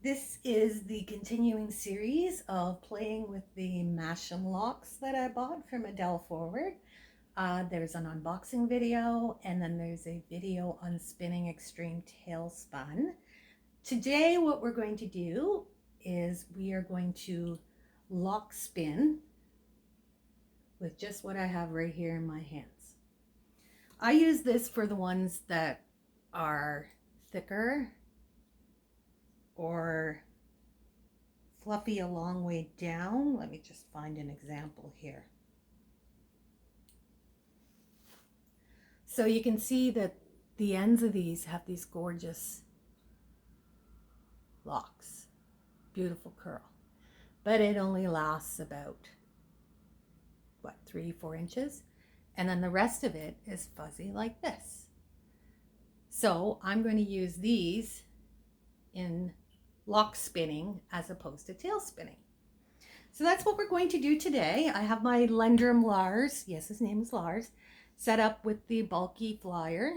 This is the continuing series of playing with the Masham locks that I bought from Adele Forward. There's an unboxing video and then there's a video on spinning extreme tail spun. Today what we're going to do is we are going to lock spin with just what I have right here in my hands. I use this for the ones that are thicker or fluffy a long way down. Let me just find an example here. So you can see that the ends of these have these gorgeous locks. Beautiful curl. But it only lasts about, 3-4 inches? And then the rest of it is fuzzy like this. So I'm going to use these in lock spinning as opposed to tail spinning. So that's what we're going to do today. I have my Lendrum Lars, yes, his name is Lars, set up with the bulky flyer,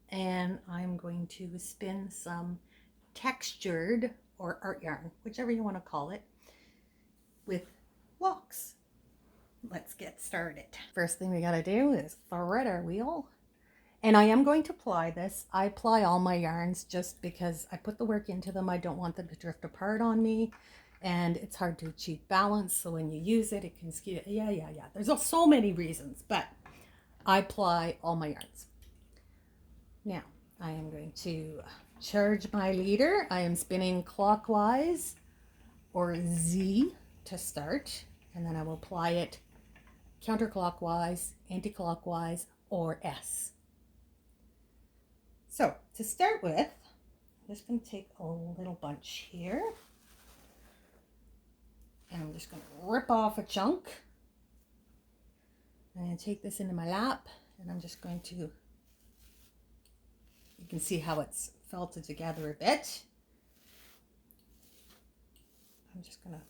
and I'm going to spin some textured or art yarn, whichever you want to call it, with locks. Let's get started. First thing we got to do is thread our wheel. And I am going to ply this. I ply all my yarns just because I put the work into them. I don't want them to drift apart on me. And it's hard to achieve balance. So when you use it, it can skew. Yeah. There's so many reasons, but I ply all my yarns. Now, I am going to charge my leader. I am spinning clockwise or Z to start. And then I will ply it counterclockwise, anti-clockwise, or S. So to start with, I'm just going to take a little bunch here. And I'm just going to rip off a chunk. I'm going to take this into my lap. And I'm just going to, you can see how it's felted together a bit. I'm just going to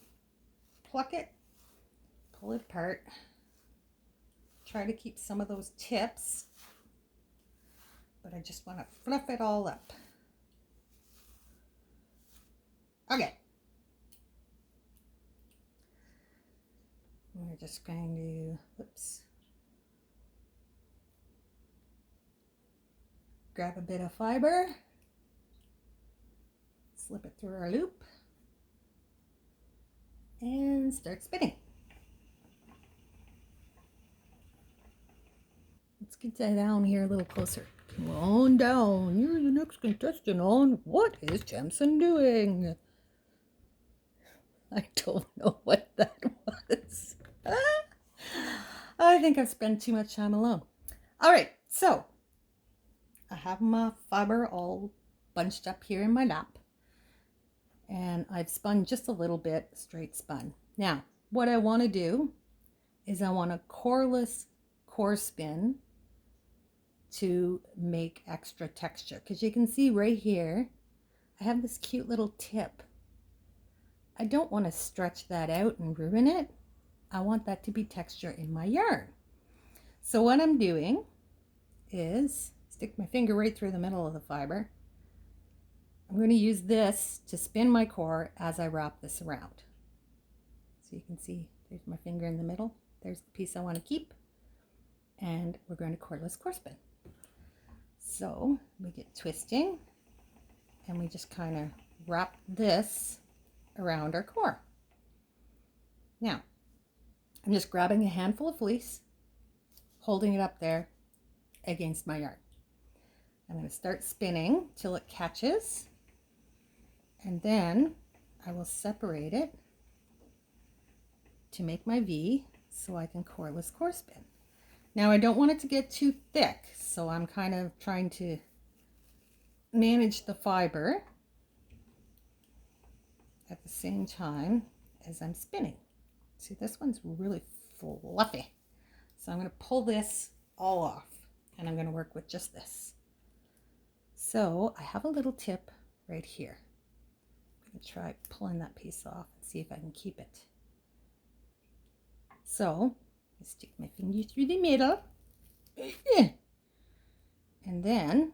pluck it, pull it apart. Try to keep some of those tips. But I just want to fluff it all up. Okay. We're just going to, grab a bit of fiber, slip it through our loop, and start spinning. Let's get that down here a little closer. Come on down. You're the next contestant on What is Jamson Doing? I don't know what that was. I think I've spent too much time alone. All right, so I have my fiber all bunched up here in my lap. And I've spun just a little bit straight spun. Now, what I want to do is I want a cordless core spin to make extra texture, because you can see right here I have this cute little tip. I don't want to stretch that out and ruin it. I want that to be texture in my yarn. So what I'm doing is stick my finger right through the middle of the fiber. I'm going to use this to spin my core as I wrap this around. So you can see there's my finger in the middle. There's the piece I want to keep. And we're going to cordless core spin. So we get twisting and we just kind of wrap this around our core. Now, I'm just grabbing a handful of fleece, holding it up there against my yarn. I'm going to start spinning till it catches, and then I will separate it to make my V so I can cordless core spin. Now I don't want it to get too thick, so I'm kind of trying to manage the fiber at the same time as I'm spinning. See, this one's really fluffy. So I'm going to pull this all off and I'm going to work with just this. So I have a little tip right here. I'm going to try pulling that piece off and see if I can keep it. So I stick my finger through the middle. And then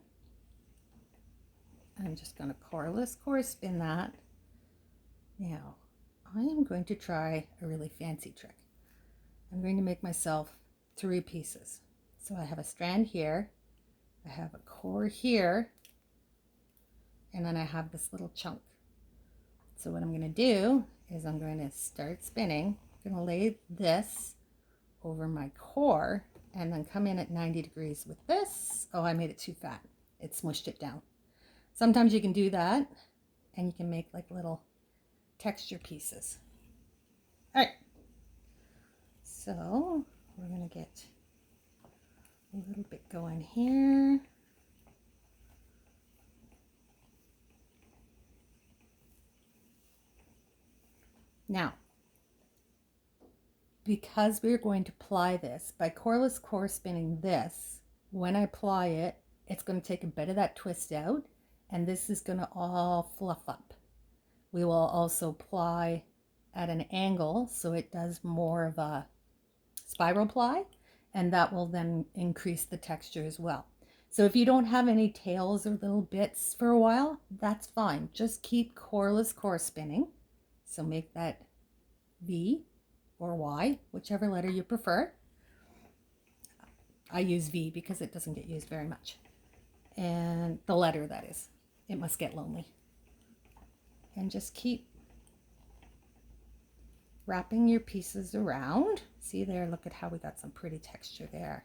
I'm just going to cordless core spin that Now, I am going to try a really fancy trick. I'm going to make myself 3 pieces. So I have a strand here, I have a core here, and then I have this little chunk. So what I'm going to do is I'm going to start spinning. I'm going to lay this over my core and then come in at 90 degrees with this. Oh, I made it too fat. It smushed it down. Sometimes you can do that and you can make like little texture pieces. All right. So we're going to get a little bit going here. Now, because we're going to ply this, by cordless core spinning this, when I ply it, it's going to take a bit of that twist out, and this is going to all fluff up. We will also ply at an angle, so it does more of a spiral ply, and that will then increase the texture as well. So if you don't have any tails or little bits for a while, that's fine. Just keep cordless core spinning. So make that V or Y, whichever letter you prefer. I use V because it doesn't get used very much. And the letter, that is. It must get lonely. And just keep wrapping your pieces around. See there, look at how we got some pretty texture there.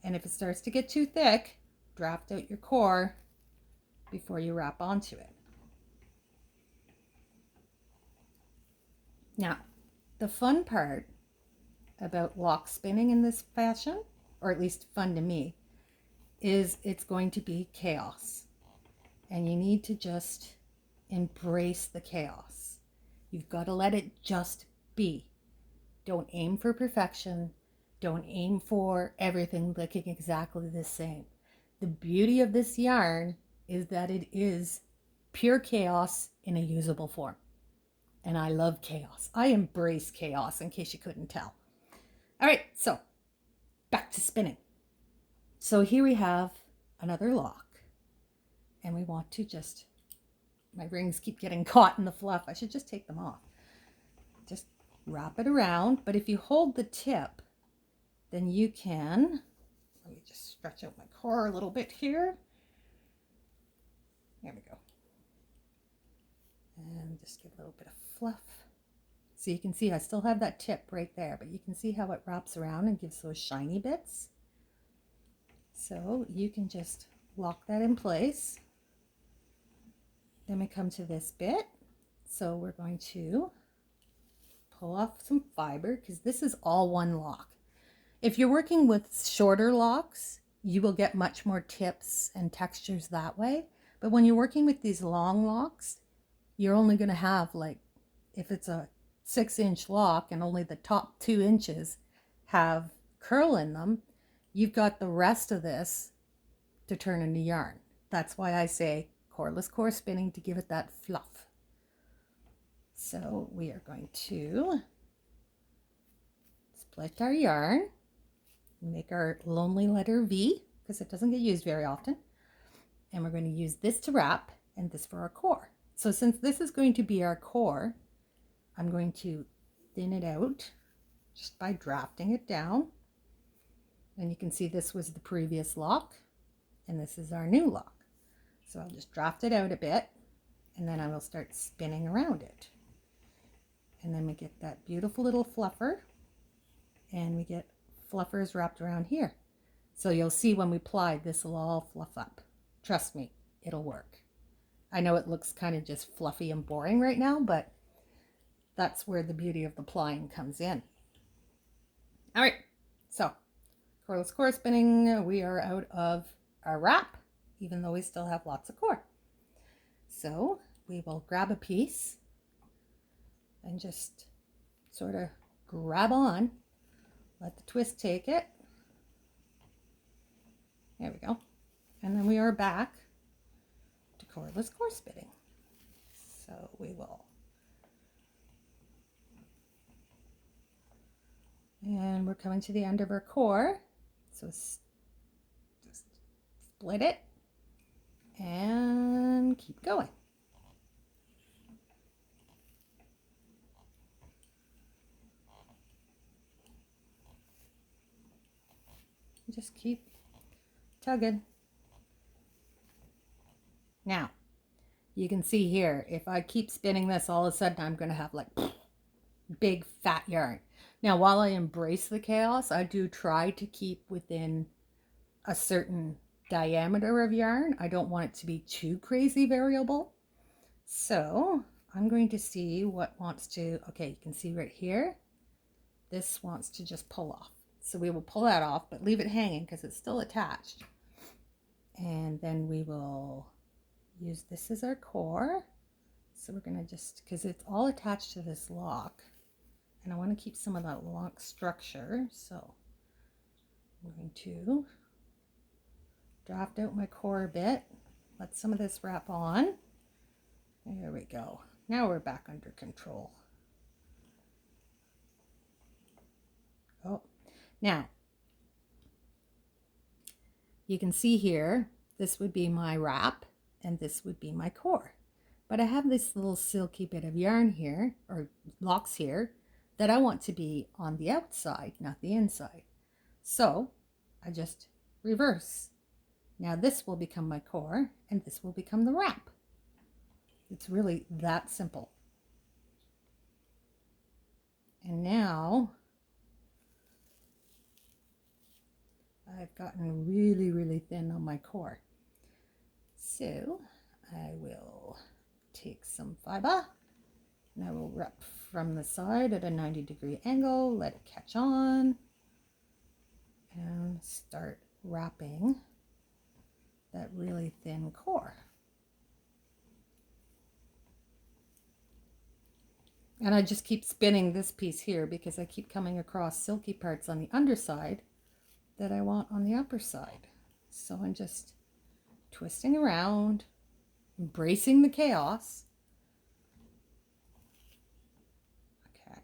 And if it starts to get too thick, draft out your core before you wrap onto it. Now, the fun part about lock spinning in this fashion, or at least fun to me, is it's going to be chaos. And you need to just embrace the chaos. You've got to let it just be. Don't aim for perfection. Don't aim for everything looking exactly the same. The beauty of this yarn is that it is pure chaos in a usable form. And I love chaos. I embrace chaos, in case you couldn't tell. All right, so back to spinning. So here we have another lock, and we want to just, my rings keep getting caught in the fluff. I should just take them off. Just wrap it around, but if you hold the tip, then you can, let me just stretch out my core a little bit here. There we go. And just give a little bit of fluff. So you can see I still have that tip right there, but you can see how it wraps around and gives those shiny bits. So you can just lock that in place. Then we come to this bit. So we're going to pull off some fiber because this is all one lock. If you're working with shorter locks, you will get much more tips and textures that way. But when you're working with these long locks, you're only going to have, like, if it's a 6-inch lock and only the top 2 inches have curl in them, you've got the rest of this to turn into yarn. That's why I say cordless core spinning, to give it that fluff. So we are going to split our yarn, make our lonely letter V, because it doesn't get used very often. And we're going to use this to wrap and this for our core. So since this is going to be our core, I'm going to thin it out just by drafting it down. And you can see this was the previous lock and this is our new lock. So I'll just draft it out a bit and then I will start spinning around it. And then we get that beautiful little fluffer, and we get fluffers wrapped around here. So you'll see when we ply, this will all fluff up. Trust me, it'll work. I know it looks kind of just fluffy and boring right now, but that's where the beauty of the plying comes in. All right, so cordless core spinning, we are out of our wrap, even though we still have lots of core. So we will grab a piece and just sort of grab on, let the twist take it. There we go. And then we are back to cordless core spinning. So we will, and we're coming to the end of our core. So just split it and keep going. just keep tugging. Now, you can see here, if I keep spinning this, all of a sudden I'm going to have like big fat yarn. Now, while I embrace the chaos, I do try to keep within a certain diameter of yarn. I don't want it to be too crazy variable. So I'm going to see what wants to, okay, you can see right here, this wants to just pull off. So we will pull that off, but leave it hanging because it's still attached. And then we will use this as our core. So we're going to just, because it's all attached to this lock, and I want to keep some of that lock structure. So I'm going to draft out my core a bit, let some of this wrap on. There we go. Now we're back under control. Oh, now you can see here, this would be my wrap and this would be my core. But I have this little silky bit of yarn here, or locks here, that I want to be on the outside, not the inside. So I just reverse. Now this will become my core and this will become the wrap. It's really that simple. And now I've gotten really, really thin on my core. So I will take some fiber and I will wrap from the side at a 90-degree angle, let it catch on, and start wrapping that really thin core. And I just keep spinning this piece here because I keep coming across silky parts on the underside that I want on the upper side. So I'm just twisting around, embracing the chaos. Okay.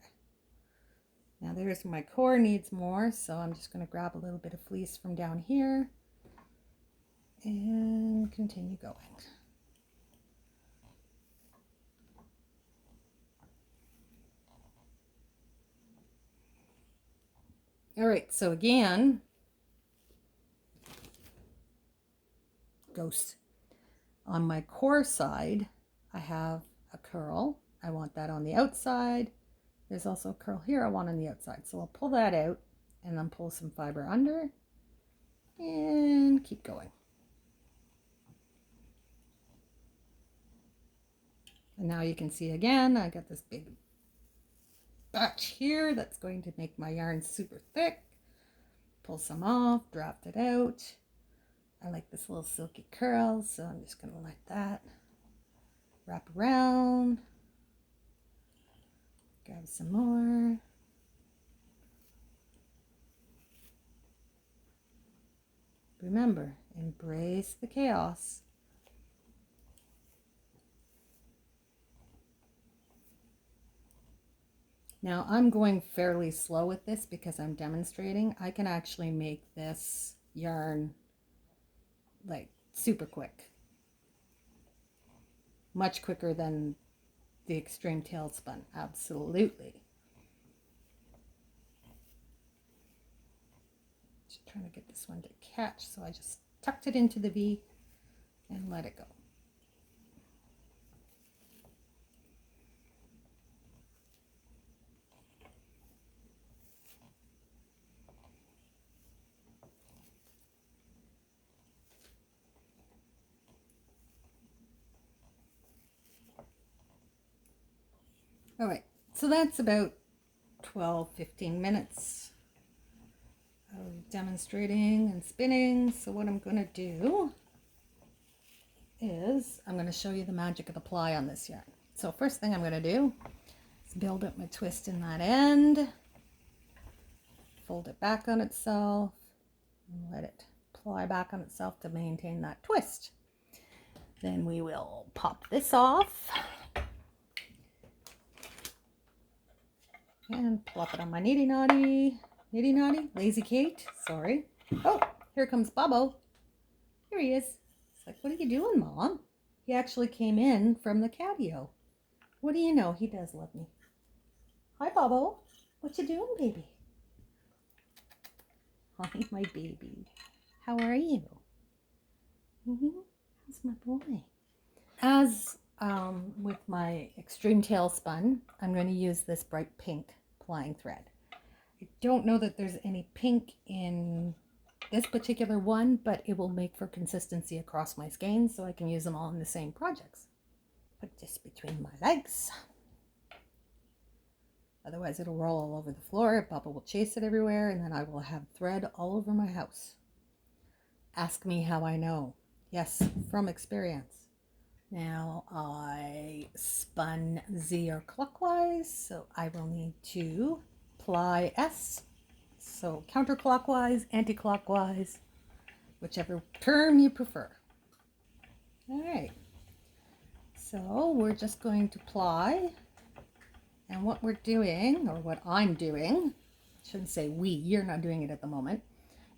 Now there's my core, needs more, so I'm just going to grab a little bit of fleece from down here and continue going. All right, so again, ghost. On my core side, I have a curl. I want that on the outside. There's also a curl here I want on the outside. So I'll pull that out and then pull some fiber under and keep going. And now you can see again, I got this big batch here that's going to make my yarn super thick. Pull some off, draft it out. I like this little silky curl, so I'm just going to let that wrap around. Grab some more. Remember, embrace the chaos. Now I'm going fairly slow with this because I'm demonstrating. I can actually make this yarn like super quick. Much quicker than the extreme tail spun, absolutely. Just trying to get this one to catch, so I just tucked it into the V and let it go. All right, so that's about 12-15 minutes of demonstrating and spinning. So what I'm going to do is I'm going to show you the magic of the ply on this yarn. So first thing I'm going to do is build up my twist in that end, fold it back on itself, and let it ply back on itself to maintain that twist. Then we will pop this off and plop it on my Lazy Kate, sorry. Oh, here comes Bobo. Here he is. It's like, what are you doing, Mom? He actually came in from the catio. What do you know? He does love me. Hi, Bobo. What you doing, baby? Hi, my baby. How are you? How's my boy? As with my extreme tail spun, I'm going to use this bright pink plying thread. I don't know that there's any pink in this particular one, but it will make for consistency across my skeins so I can use them all in the same projects. Put this between my legs. Otherwise it'll roll all over the floor. Bubba will chase it everywhere, and then I will have thread all over my house. Ask me how I know. Yes, from experience. Now I spun Z or clockwise, so I will need to ply S. So counterclockwise, anti-clockwise, whichever term you prefer. All right, so we're just going to ply, and what we're doing, or what I'm doing, shouldn't say we, you're not doing it at the moment,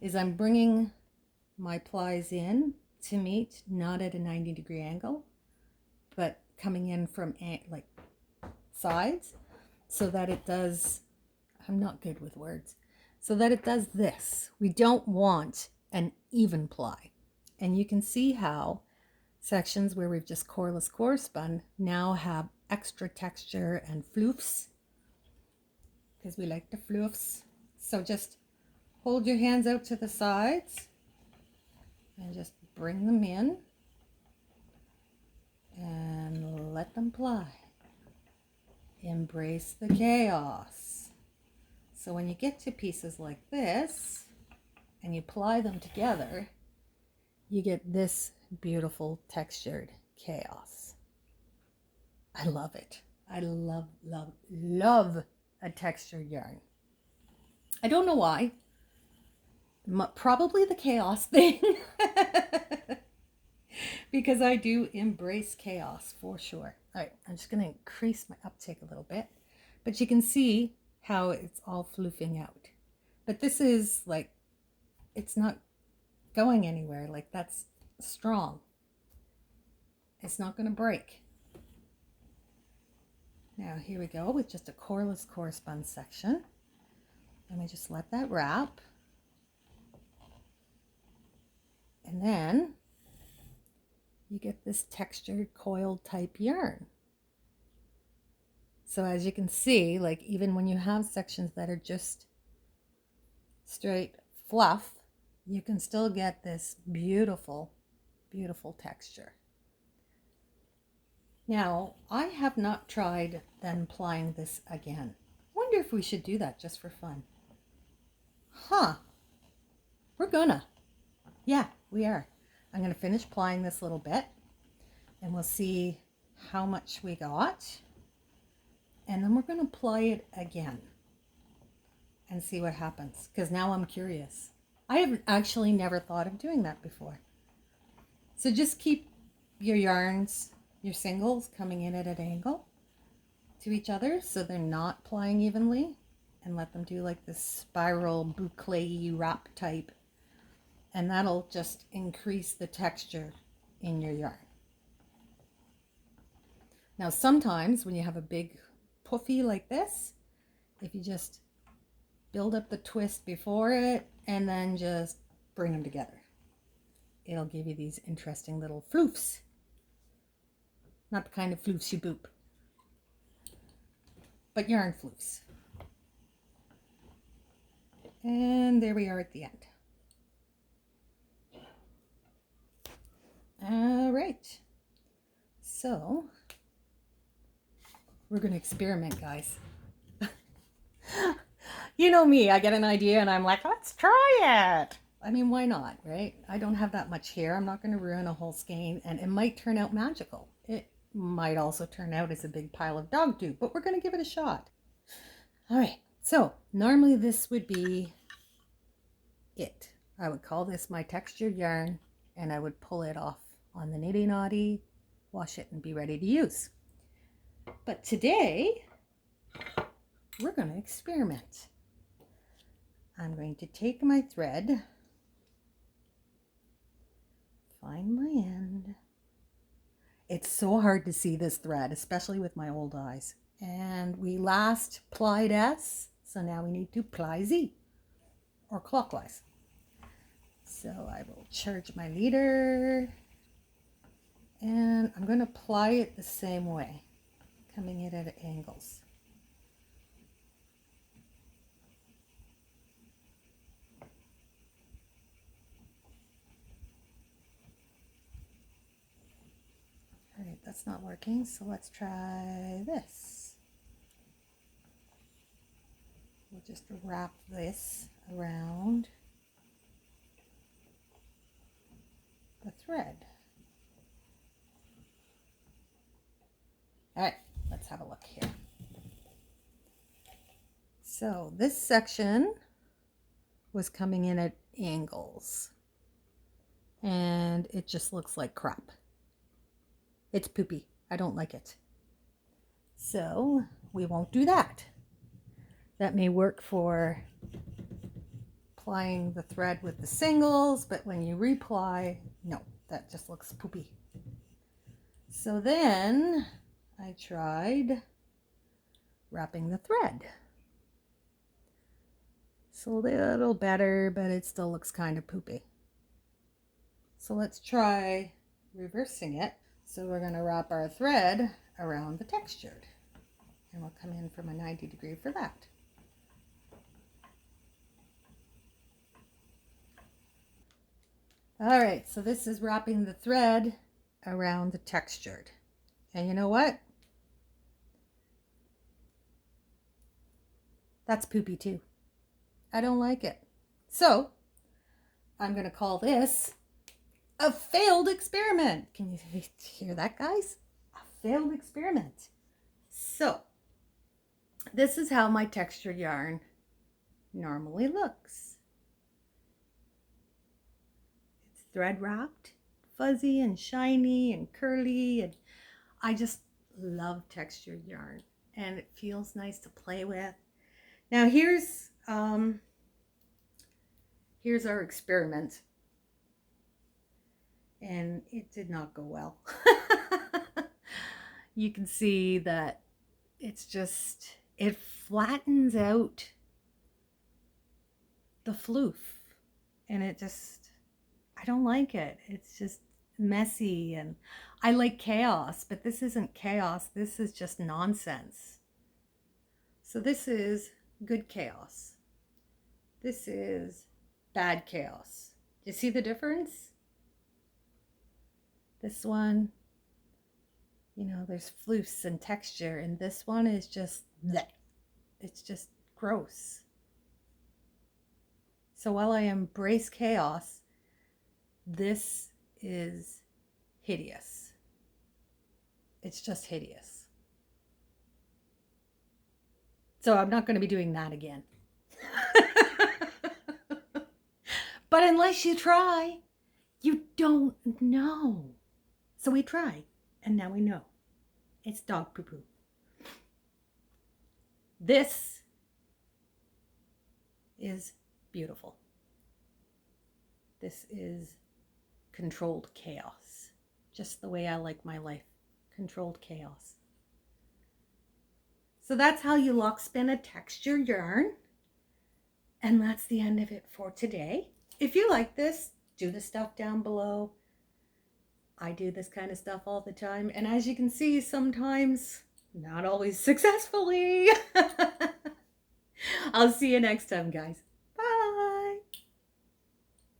is I'm bringing my plies in to meet, not at a 90-degree angle, but coming in from like sides, so that it does, I'm not good with words, so that it does this. We don't want an even ply. And you can see how sections where we've just cordless core spun now have extra texture and floofs, because we like the floofs. So just hold your hands out to the sides and just bring them in and let them ply. Embrace the chaos. So when you get to pieces like this and you ply them together, you get this beautiful textured chaos. I love it. I love, love, love a textured yarn. I don't know why. Probably the chaos thing. Because I do embrace chaos for sure. All right, I'm just going to increase my uptake a little bit. But you can see how it's all floofing out. But this is like, it's not going anywhere. Like, that's strong. It's not going to break. Now here we go with just a cordless core spun section. And we just let that wrap. And then you get this textured coiled type yarn. So as you can see, like even when you have sections that are just straight fluff, you can still get this beautiful, beautiful texture. Now, I have not tried then plying this again. Wonder if we should do that just for fun. Huh. We're gonna. Yeah, we are. I'm gonna finish plying this little bit and we'll see how much we got. And then we're gonna ply it again and see what happens, because now I'm curious. I have actually never thought of doing that before. So just keep your yarns, your singles coming in at an angle to each other so they're not plying evenly, and let them do like this spiral boucle wrap type, and that'll just increase the texture in your yarn. Now sometimes when you have a big puffy like this, if you just build up the twist before it and then just bring them together, it'll give you these interesting little floofs. Not the kind of floofs you boop, but yarn floofs. And there we are at the end. All right, so we're gonna experiment, guys. You know me, I get an idea and I'm like, let's try it. I mean, why not, right? I don't have that much hair. I'm not going to ruin a whole skein, and it might turn out magical. It might also turn out as a big pile of dog poop, but we're going to give it a shot. All right, so normally this would be it. I would call this my textured yarn, and I would pull it off on the Nitty Naughty, wash it, and be ready to use. But today, we're going to experiment. I'm going to take my thread, find my end. It's so hard to see this thread, especially with my old eyes. And we last plied S, so now we need to ply Z. or clockwise. So I will charge my leader, and I'm going to ply it the same way, coming in at angles. All right, that's not working, so let's try this. We'll just wrap this around the thread. All right, let's have a look here. So this section was coming in at angles, and it just looks like crap. It's poopy. I don't like it. So we won't do that. That may work for plying the thread with the singles, but when you reply, no, that just looks poopy. So then I tried wrapping the thread. It's a little better, but it still looks kind of poopy. So let's try reversing it. So we're going to wrap our thread around the textured, and we'll come in from a 90 degree for that. All right, so this is wrapping the thread around the textured. And you know what? That's poopy too. I don't like it. So I'm going to call this a failed experiment. Can you hear that, guys? A failed experiment. So this is how my textured yarn normally looks. It's thread wrapped, fuzzy and shiny and curly, and I just love textured yarn, and it feels nice to play with. Now here's our experiment, and it did not go well. You can see that it flattens out the floof, and I don't like it. It's just messy, and I like chaos, but this isn't chaos. This is just nonsense. So this is good chaos. This is bad chaos. Do you see the difference? This one, there's floofs and texture, and this one is just bleh. It's just gross. So while I embrace chaos, this is hideous. It's just hideous. So I'm not going to be doing that again. But unless you try, you don't know. So we tried, and now we know. It's dog poo-poo. This is beautiful. This is controlled chaos. Just the way I like my life. Controlled chaos. So that's how you lock spin a textured yarn. And that's the end of it for today. If you like this, do the stuff down below. I do this kind of stuff all the time. And as you can see, sometimes not always successfully. I'll see you next time, guys.